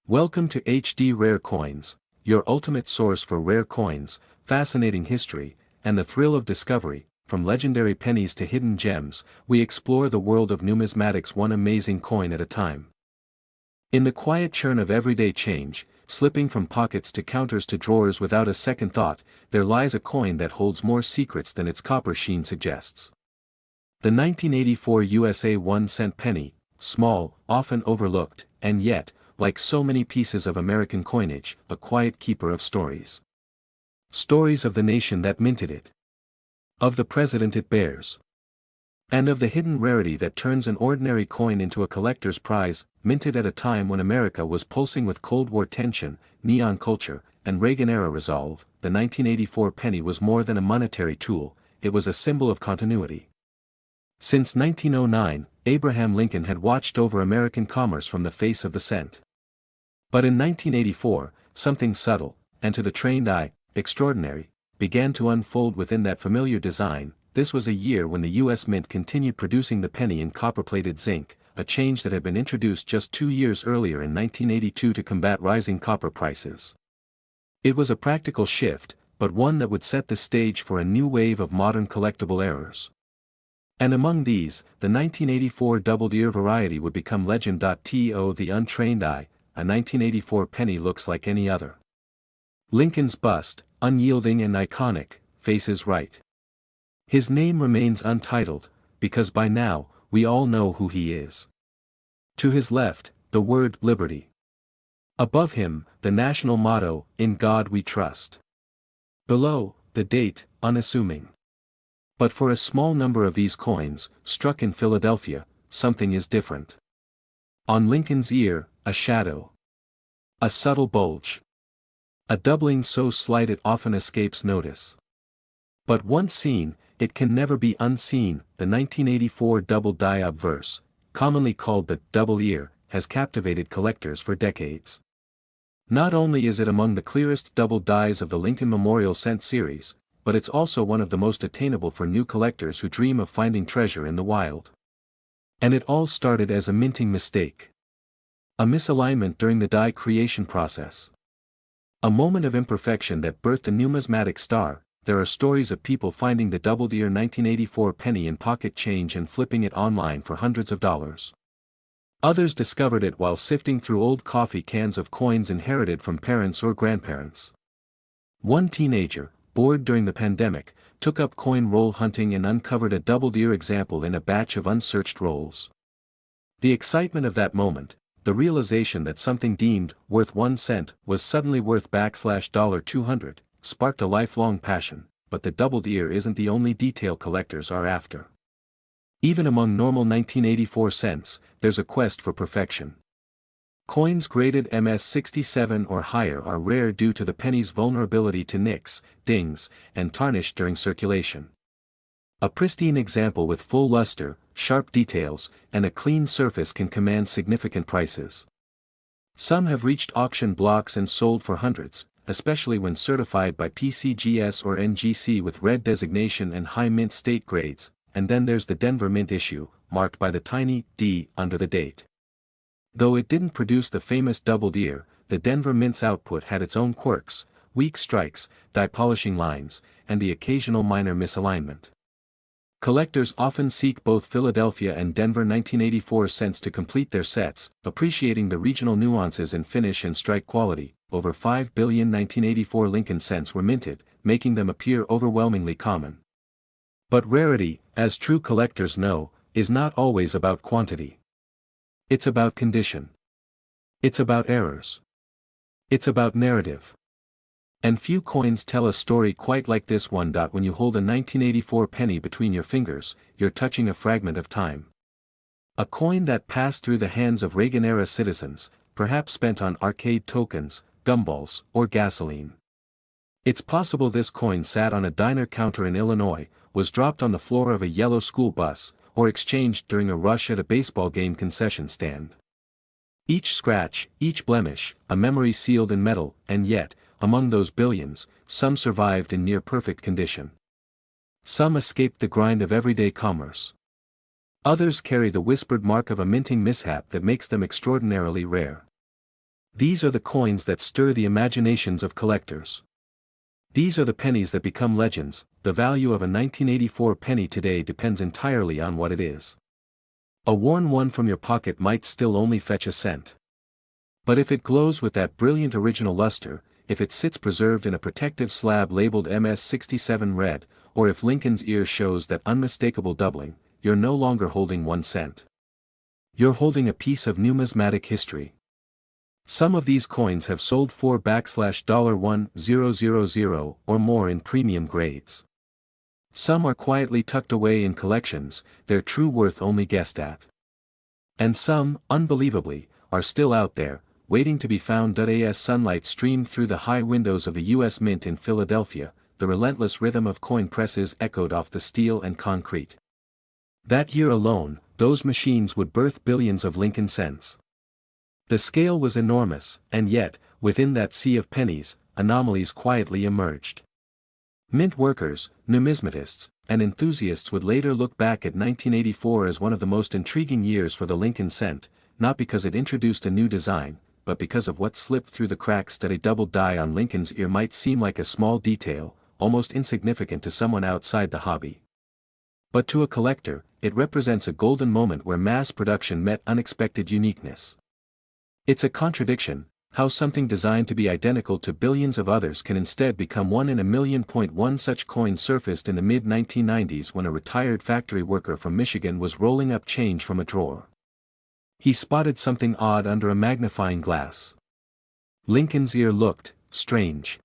Welcome to HD Rare Coins, your ultimate source for rare coins, fascinating history, and the thrill of discovery. From legendary pennies to hidden gems, we explore the world of numismatics one amazing coin at a time. In the quiet churn of everyday change, slipping from pockets to counters to drawers without a second thought, there lies a coin that holds more secrets than its copper sheen suggests. The 1984 USA 1 cent penny, small, often overlooked, and yet, like so many pieces of American coinage, a quiet keeper of stories. Stories of the nation that minted it. Of the president it bears. And of the hidden rarity that turns an ordinary coin into a collector's prize, minted at a time when America was pulsing with Cold War tension, neon culture, and Reagan-era resolve. The 1984 penny was more than a monetary tool, it was a symbol of continuity. Since 1909, Abraham Lincoln had watched over American commerce from the face of the cent. But in 1984, something subtle, and to the trained eye, extraordinary, began to unfold within that familiar design. This was a year when the U.S. Mint continued producing the penny in copper-plated zinc, a change that had been introduced just 2 years earlier in 1982 to combat rising copper prices. It was a practical shift, but one that would set the stage for a new wave of modern collectible errors. And among these, the 1984 double-ear variety would become legend. To the untrained eye, a 1984 penny looks like any other. Lincoln's bust, unyielding and iconic, faces right. His name remains untitled, because by now, we all know who he is. To his left, the word liberty. Above him, the national motto, "In God We Trust." Below, the date, unassuming. But for a small number of these coins, struck in Philadelphia, something is different. On Lincoln's ear, a shadow. A subtle bulge. A doubling so slight it often escapes notice. But once seen, it can never be unseen. The 1984 double die obverse, commonly called the double ear, has captivated collectors for decades. Not only is it among the clearest double dies of the Lincoln Memorial Cent series, but it's also one of the most attainable for new collectors who dream of finding treasure in the wild. And it all started as a minting mistake. A misalignment during the die creation process. A moment of imperfection that birthed a numismatic star. There are stories of people finding the double-ear 1984 penny in pocket change and flipping it online for hundreds of dollars. Others discovered it while sifting through old coffee cans of coins inherited from parents or grandparents. One teenager, bored during the pandemic, took up coin roll hunting and uncovered a double-ear example in a batch of unsearched rolls. The excitement of that moment, the realization that something deemed worth 1 cent was suddenly worth $200, sparked a lifelong passion. But the doubled ear isn't the only detail collectors are after. Even among normal 1984 cents, there's a quest for perfection. Coins graded MS-67 or higher are rare due to the penny's vulnerability to nicks, dings, and tarnish during circulation. A pristine example with full luster, sharp details, and a clean surface can command significant prices. Some have reached auction blocks and sold for hundreds, especially when certified by PCGS or NGC with red designation and high mint state grades. And then there's the Denver Mint issue, marked by the tiny D under the date. Though it didn't produce the famous doubled ear, the Denver Mint's output had its own quirks, weak strikes, die polishing lines, and the occasional minor misalignment. Collectors often seek both Philadelphia and Denver 1984 cents to complete their sets, appreciating the regional nuances in finish and strike quality. Over 5 billion 1984 Lincoln cents were minted, making them appear overwhelmingly common. But rarity, as true collectors know, is not always about quantity. It's about condition. It's about errors. It's about narrative. And few coins tell a story quite like this one. When you hold a 1984 penny between your fingers, you're touching a fragment of time. A coin that passed through the hands of Reagan-era citizens, perhaps spent on arcade tokens, gumballs, or gasoline. It's possible this coin sat on a diner counter in Illinois, was dropped on the floor of a yellow school bus, or exchanged during a rush at a baseball game concession stand. Each scratch, each blemish, a memory sealed in metal, and yet, among those billions, some survived in near-perfect condition. Some escaped the grind of everyday commerce. Others carry the whispered mark of a minting mishap that makes them extraordinarily rare. These are the coins that stir the imaginations of collectors. These are the pennies that become legends. The value of a 1984 penny today depends entirely on what it is. A worn one from your pocket might still only fetch a cent. But if it glows with that brilliant original luster, if it sits preserved in a protective slab labeled MS-67 red, or if Lincoln's ear shows that unmistakable doubling, you're no longer holding 1 cent. You're holding a piece of numismatic history. Some of these coins have sold for $$1,000 or more in premium grades. Some are quietly tucked away in collections, their true worth only guessed at. And some, unbelievably, are still out there, waiting to be found. As sunlight streamed through the high windows of the U.S. Mint in Philadelphia, the relentless rhythm of coin presses echoed off the steel and concrete. That year alone, those machines would birth billions of Lincoln cents. The scale was enormous, and yet, within that sea of pennies, anomalies quietly emerged. Mint workers, numismatists, and enthusiasts would later look back at 1984 as one of the most intriguing years for the Lincoln cent, not because it introduced a new design, but because of what slipped through the cracks. That a double die on Lincoln's ear might seem like a small detail, almost insignificant to someone outside the hobby. But to a collector, it represents a golden moment where mass production met unexpected uniqueness. It's a contradiction, how something designed to be identical to billions of others can instead become 1 in a million. One such coin surfaced in the mid-1990s when a retired factory worker from Michigan was rolling up change from a drawer. He spotted something odd under a magnifying glass. Lincoln's ear looked strange.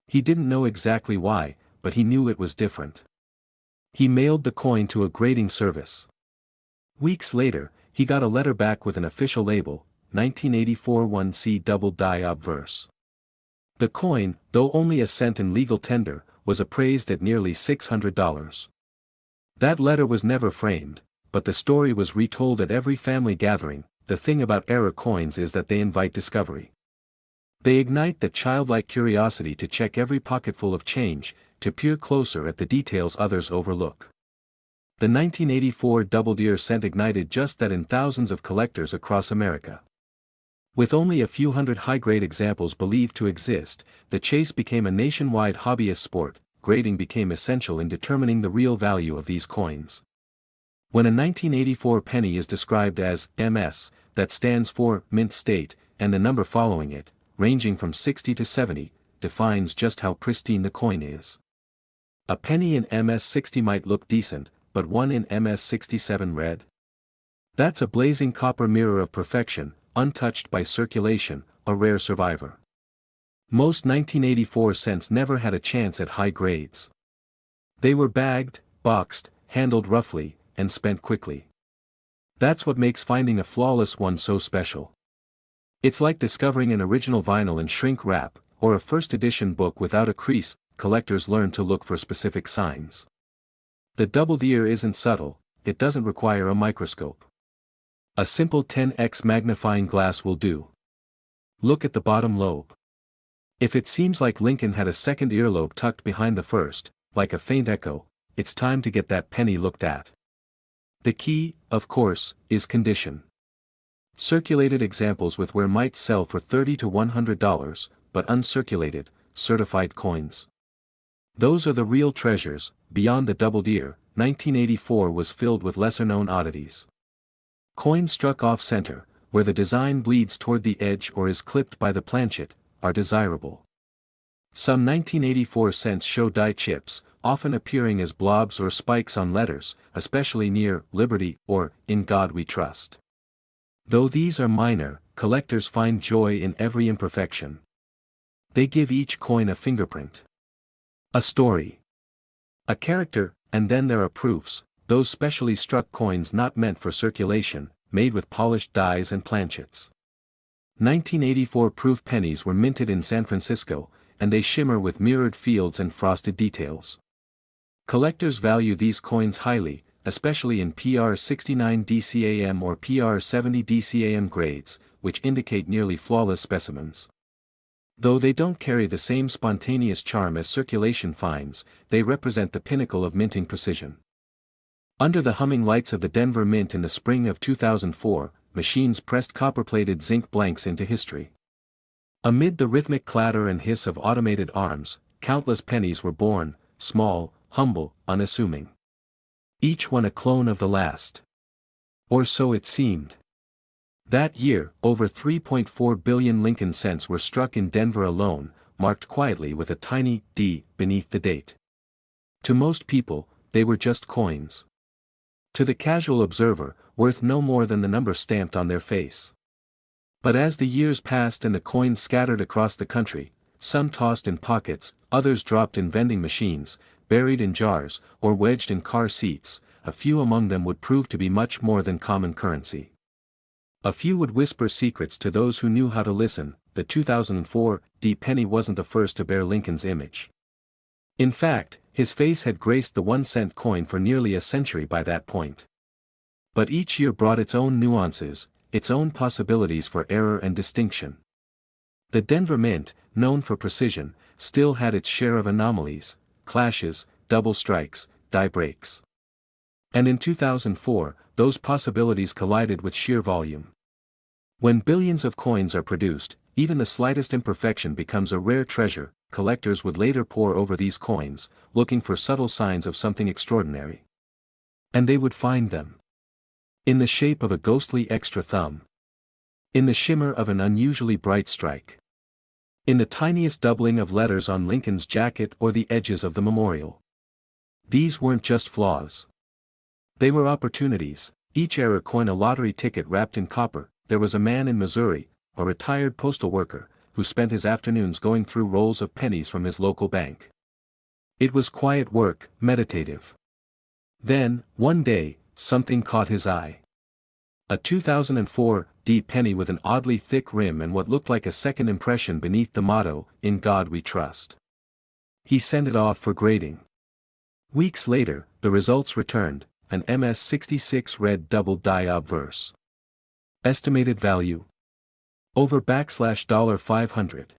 He didn't know exactly why, but he knew it was different. He mailed the coin to a grading service. Weeks later, he got a letter back with an official label, 1984 1C double die obverse. The coin, though only a cent in legal tender, was appraised at nearly $600. That letter was never framed, but the story was retold at every family gathering. The thing about error coins is that they invite discovery. They ignite that childlike curiosity to check every pocketful of change, to peer closer at the details others overlook. The 1984 double-ear cent ignited just that in thousands of collectors across America. With only a few hundred high-grade examples believed to exist, the chase became a nationwide hobbyist sport. Grading became essential in determining the real value of these coins. When a 1984 penny is described as MS, that stands for mint state, and the number following it, ranging from 60 to 70, defines just how pristine the coin is. A penny in MS-60 might look decent, but one in MS-67 red? That's a blazing copper mirror of perfection, untouched by circulation, a rare survivor. Most 1984 cents never had a chance at high grades. They were bagged, boxed, handled roughly, and spent quickly. That's what makes finding a flawless one so special. It's like discovering an original vinyl in shrink wrap, or a first edition book without a crease. Collectors learn to look for specific signs. The doubled ear isn't subtle, it doesn't require a microscope. A simple 10x magnifying glass will do. Look at the bottom lobe. If it seems like Lincoln had a second earlobe tucked behind the first, like a faint echo, it's time to get that penny looked at. The key, of course, is condition. Circulated examples with wear might sell for $30 to $100, but uncirculated, certified coins. Those are the real treasures. Beyond the doubled ear, 1984 was filled with lesser-known oddities. Coins struck off-center, where the design bleeds toward the edge or is clipped by the planchet, are desirable. Some 1984 cents show die chips, often appearing as blobs or spikes on letters, especially near Liberty or In God We Trust. Though these are minor, collectors find joy in every imperfection. They give each coin a fingerprint. A story. A character, and then there are proofs, those specially struck coins not meant for circulation, made with polished dies and planchets. 1984 proof pennies were minted in San Francisco, and they shimmer with mirrored fields and frosted details. Collectors value these coins highly, especially in PR69 DCAM or PR70 DCAM grades, which indicate nearly flawless specimens. Though they don't carry the same spontaneous charm as circulation finds, they represent the pinnacle of minting precision. Under the humming lights of the Denver Mint in the spring of 2004, machines pressed copper-plated zinc blanks into history. Amid the rhythmic clatter and hiss of automated arms, countless pennies were born, small, humble, unassuming. Each one a clone of the last. Or so it seemed. That year, over 3.4 billion Lincoln cents were struck in Denver alone, marked quietly with a tiny D beneath the date. To most people, they were just coins. To the casual observer, worth no more than the number stamped on their face. But as the years passed and the coins scattered across the country, some tossed in pockets, others dropped in vending machines, buried in jars, or wedged in car seats, a few among them would prove to be much more than common currency. A few would whisper secrets to those who knew how to listen. The 2004 D penny wasn't the first to bear Lincoln's image. In fact, his face had graced the 1-cent coin for nearly a century by that point. But each year brought its own nuances, its own possibilities for error and distinction. The Denver Mint, known for precision, still had its share of anomalies, clashes, double strikes, die breaks. And in 2004, those possibilities collided with sheer volume. When billions of coins are produced, even the slightest imperfection becomes a rare treasure. Collectors would later pore over these coins, looking for subtle signs of something extraordinary. And they would find them. In the shape of a ghostly extra thumb. In the shimmer of an unusually bright strike. In the tiniest doubling of letters on Lincoln's jacket or the edges of the memorial. These weren't just flaws. They were opportunities. Each error coin a lottery ticket wrapped in copper. There was a man in Missouri, a retired postal worker, who spent his afternoons going through rolls of pennies from his local bank. It was quiet work, meditative. Then, one day, something caught his eye. A 2004 D penny with an oddly thick rim and what looked like a second impression beneath the motto, "In God We Trust." He sent it off for grading. Weeks later, the results returned, an MS-66 red double die obverse. Estimated value? Over $500.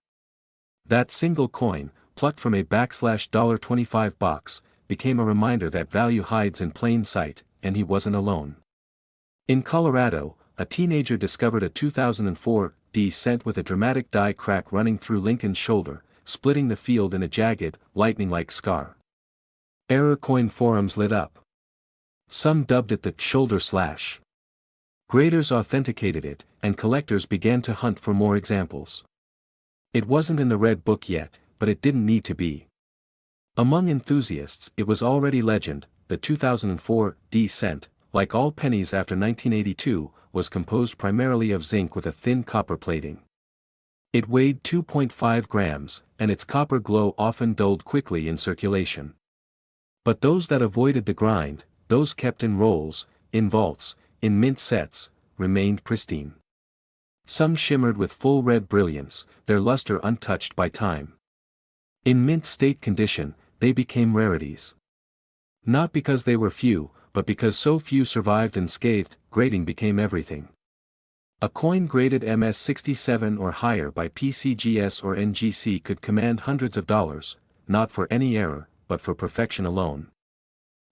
That single coin, plucked from a $25 box, became a reminder that value hides in plain sight, and he wasn't alone. In Colorado, a teenager discovered a 2004 D cent with a dramatic die crack running through Lincoln's shoulder, splitting the field in a jagged, lightning-like scar. Error coin forums lit up. Some dubbed it the shoulder slash. Graders authenticated it, and collectors began to hunt for more examples. It wasn't in the Red Book yet, but it didn't need to be. Among enthusiasts, it was already legend. The 2004 D cent, like all pennies after 1982, was composed primarily of zinc with a thin copper plating. It weighed 2.5 grams, and its copper glow often dulled quickly in circulation. But those that avoided the grind, those kept in rolls, in vaults, in mint sets, remained pristine. Some shimmered with full red brilliance, their luster untouched by time. In mint state condition, they became rarities. Not because they were few, but because so few survived unscathed, grading became everything. A coin graded MS-67 or higher by PCGS or NGC could command hundreds of dollars, not for any error, but for perfection alone.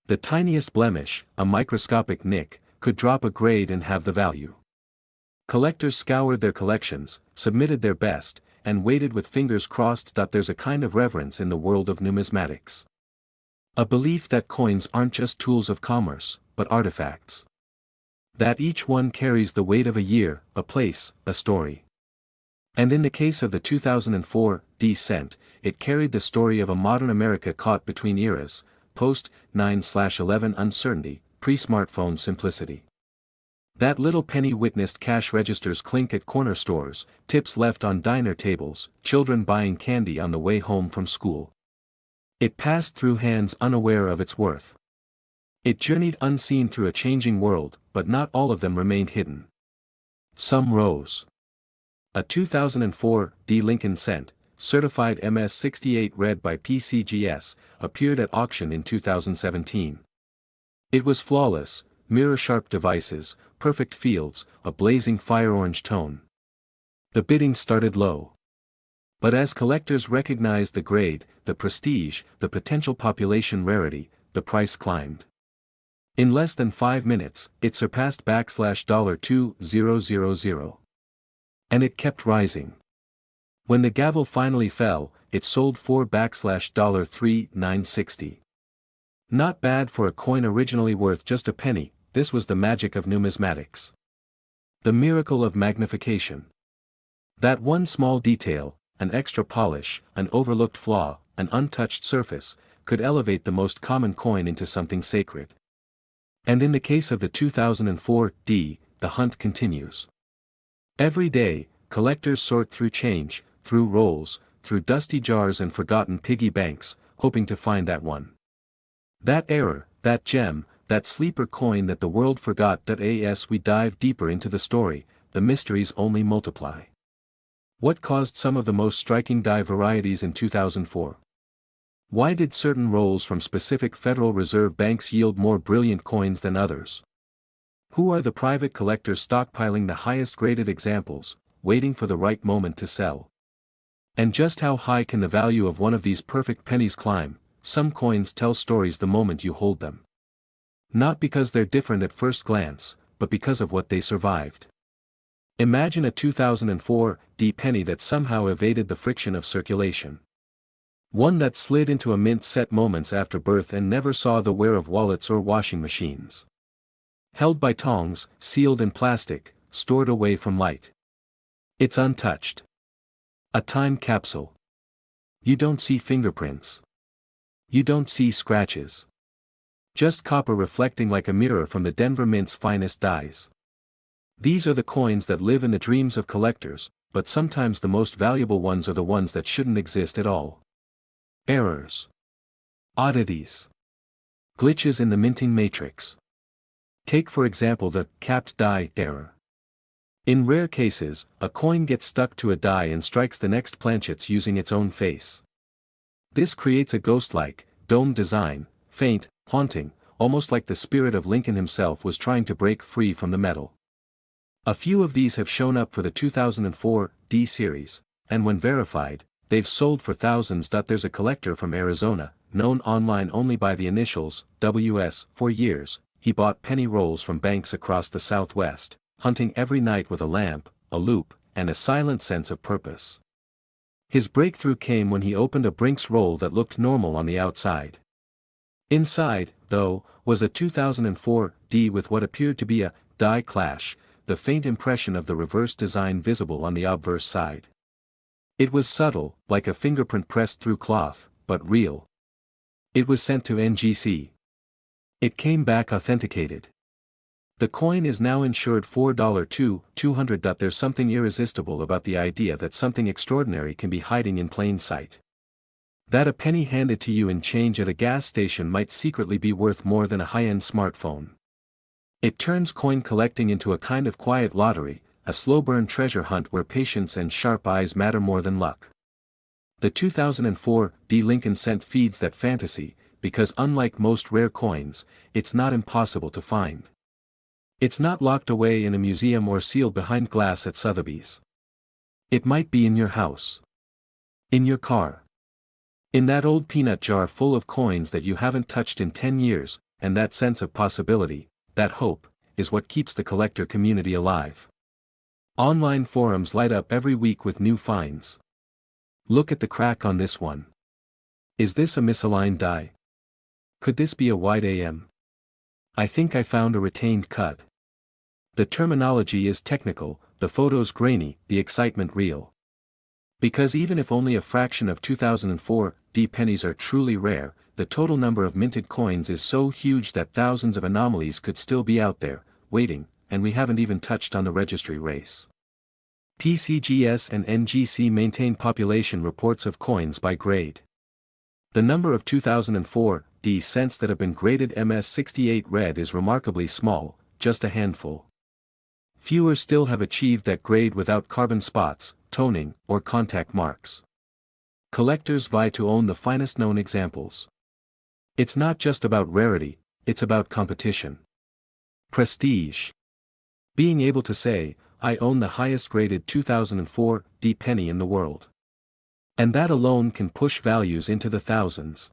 The tiniest blemish, a microscopic nick, could drop a grade and have the value. Collectors scoured their collections, submitted their best, and waited with fingers crossed. There's a kind of reverence in the world of numismatics. A belief that coins aren't just tools of commerce, but artifacts. That each one carries the weight of a year, a place, a story. And in the case of the 2004 D cent, it carried the story of a modern America caught between eras, post-9/11 uncertainty, pre-smartphone simplicity. That little penny witnessed cash registers clink at corner stores, tips left on diner tables, children buying candy on the way home from school. It passed through hands unaware of its worth. It journeyed unseen through a changing world, but not all of them remained hidden. Some rose. A 2004 D Lincoln cent, certified MS-68 red by PCGS, appeared at auction in 2017. It was flawless, mirror-sharp devices, perfect fields, a blazing fire-orange tone. The bidding started low. But as collectors recognized the grade, the prestige, the potential population rarity, the price climbed. In less than 5 minutes, it surpassed $2000. And it kept rising. When the gavel finally fell, it sold for $3,960. Not bad for a coin originally worth just a penny. This was the magic of numismatics. The miracle of magnification. That one small detail, an extra polish, an overlooked flaw, an untouched surface, could elevate the most common coin into something sacred. And in the case of the 2004 D, the hunt continues. Every day, collectors sort through change, through rolls, through dusty jars and forgotten piggy banks, hoping to find that one. That error, that gem, that sleeper coin that the world forgot. As we dive deeper into the story, the mysteries only multiply. What caused some of the most striking die varieties in 2004? Why did certain rolls from specific Federal Reserve banks yield more brilliant coins than others? Who are the private collectors stockpiling the highest graded examples, waiting for the right moment to sell? And just how high can the value of one of these perfect pennies climb? Some coins tell stories the moment you hold them. Not because they're different at first glance, but because of what they survived. Imagine a 2004 D penny that somehow evaded the friction of circulation. One that slid into a mint set moments after birth and never saw the wear of wallets or washing machines. Held by tongs, sealed in plastic, stored away from light. It's untouched. A time capsule. You don't see fingerprints. You don't see scratches. Just copper reflecting like a mirror from the Denver Mint's finest dies. These are the coins that live in the dreams of collectors, but sometimes the most valuable ones are the ones that shouldn't exist at all. Errors. Oddities. Glitches in the minting matrix. Take for example the capped die error. In rare cases, a coin gets stuck to a die and strikes the next planchets using its own face. This creates a ghost-like, domed design, faint, haunting, almost like the spirit of Lincoln himself was trying to break free from the metal. A few of these have shown up for the 2004 D series, and when verified, they've sold for thousands. There's a collector from Arizona, known online only by the initials, WS. For years, he bought penny rolls from banks across the Southwest, hunting every night with a lamp, a loupe, and a silent sense of purpose. His breakthrough came when he opened a Brinks roll that looked normal on the outside. Inside, though, was a 2004 D with what appeared to be a die clash, the faint impression of the reverse design visible on the obverse side. It was subtle, like a fingerprint pressed through cloth, but real. It was sent to NGC. It came back authenticated. The coin is now insured for $200. There's something irresistible about the idea that something extraordinary can be hiding in plain sight. That a penny handed to you in change at a gas station might secretly be worth more than a high-end smartphone. It turns coin collecting into a kind of quiet lottery, a slow-burn treasure hunt where patience and sharp eyes matter more than luck. The 2004 D Lincoln Cent feeds that fantasy, because unlike most rare coins, it's not impossible to find. It's not locked away in a museum or sealed behind glass at Sotheby's. It might be in your house. In your car. In that old peanut jar full of coins that you haven't touched in 10 years, and that sense of possibility, that hope, is what keeps the collector community alive. Online forums light up every week with new finds. Look at the crack on this one. Is this a misaligned die? Could this be a wide AM? I think I found a retained cut. The terminology is technical, the photos grainy, the excitement real. Because even if only a fraction of 2004 D pennies are truly rare, the total number of minted coins is so huge that thousands of anomalies could still be out there, waiting, and we haven't even touched on the registry race. PCGS and NGC maintain population reports of coins by grade. The number of 2004 D cents that have been graded MS68 red is remarkably small, just a handful. Fewer still have achieved that grade without carbon spots, toning, or contact marks. Collectors vie to own the finest known examples. It's not just about rarity, it's about competition. Prestige. Being able to say, I own the highest graded 2004 D penny in the world. And that alone can push values into the thousands.